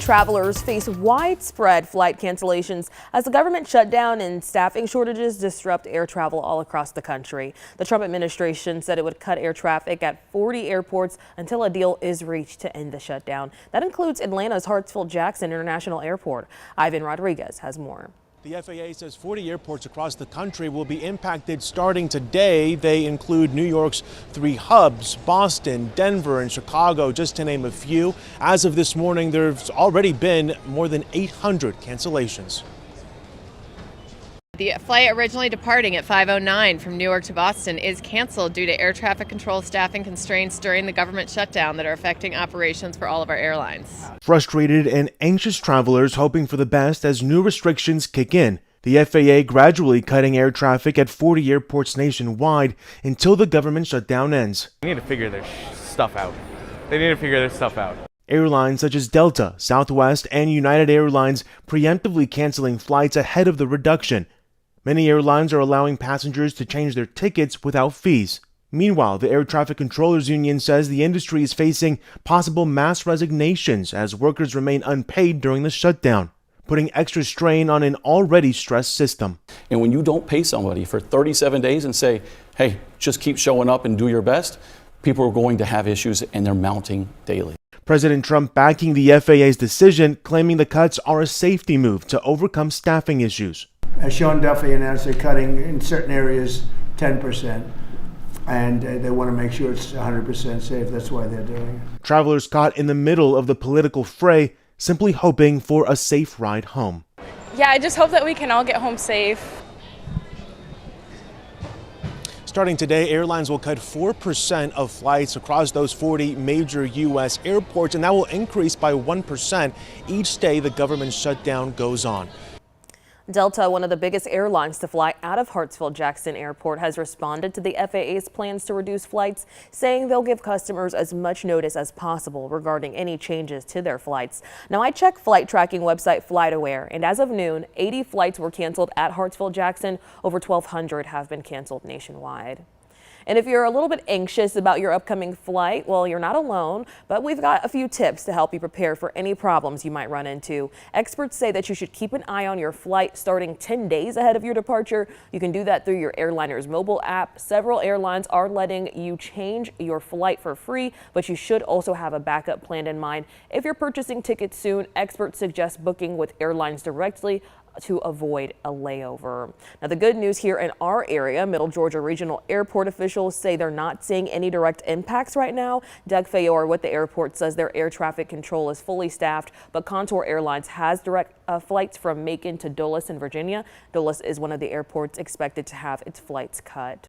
Travelers face widespread flight cancellations as the government shutdown and staffing shortages disrupt air travel all across the country. The Trump administration said it would cut air traffic at 40 airports until a deal is reached to end the shutdown. That includes Atlanta's Hartsfield-Jackson International Airport. Ivan Rodriguez has more. The FAA says 40 airports across the country will be impacted starting today. They include New York's 3 hubs, Boston, Denver, and Chicago, just to name a few. As of this morning, there's already been more than 800 cancellations. The flight originally departing at 5:09 from New York to Boston is canceled due to air traffic control staffing constraints during the government shutdown that are affecting operations for all of our airlines. Frustrated and anxious travelers hoping for the best as new restrictions kick in. The FAA gradually cutting air traffic at 40 airports nationwide until the government shutdown ends. They need to figure their stuff out. Airlines such as Delta, Southwest, and United Airlines preemptively canceling flights ahead of the reduction. Many airlines are allowing passengers to change their tickets without fees. Meanwhile, the Air Traffic Controllers Union says the industry is facing possible mass resignations as workers remain unpaid during the shutdown, putting extra strain on an already stressed system. And when you don't pay somebody for 37 days and say, hey, just keep showing up and do your best, people are going to have issues, and they're mounting daily. President Trump backing the FAA's decision, claiming the cuts are a safety move to overcome staffing issues. As Sean Duffy announced, they're cutting in certain areas 10%, and they want to make sure it's 100% safe. That's why they're doing it. Travelers caught in the middle of the political fray, simply hoping for a safe ride home. Yeah, I just hope that we can all get home safe. Starting today, airlines will cut 4% of flights across those 40 major U.S. airports, and that will increase by 1% each day the government shutdown goes on. Delta, one of the biggest airlines to fly out of Hartsfield-Jackson Airport, has responded to the FAA's plans to reduce flights, saying they'll give customers as much notice as possible regarding any changes to their flights. Now, I checked flight tracking website FlightAware, and as of noon, 80 flights were canceled at Hartsfield-Jackson. Over 1,200 have been canceled nationwide. And if you're a little bit anxious about your upcoming flight, well, you're not alone, but we've got a few tips to help you prepare for any problems you might run into. Experts say that you should keep an eye on your flight starting 10 days ahead of your departure. You can do that through your airliner's mobile app. Several airlines are letting you change your flight for free, but you should also have a backup plan in mind. If you're purchasing tickets soon, experts suggest booking with airlines directly to avoid a layover. Now, the good news here in our area, Middle Georgia Regional Airport officials say they're not seeing any direct impacts right now. Doug Fayor with the airport says their air traffic control is fully staffed, but Contour Airlines has direct flights from Macon to Dulles in Virginia. Dulles is one of the airports expected to have its flights cut.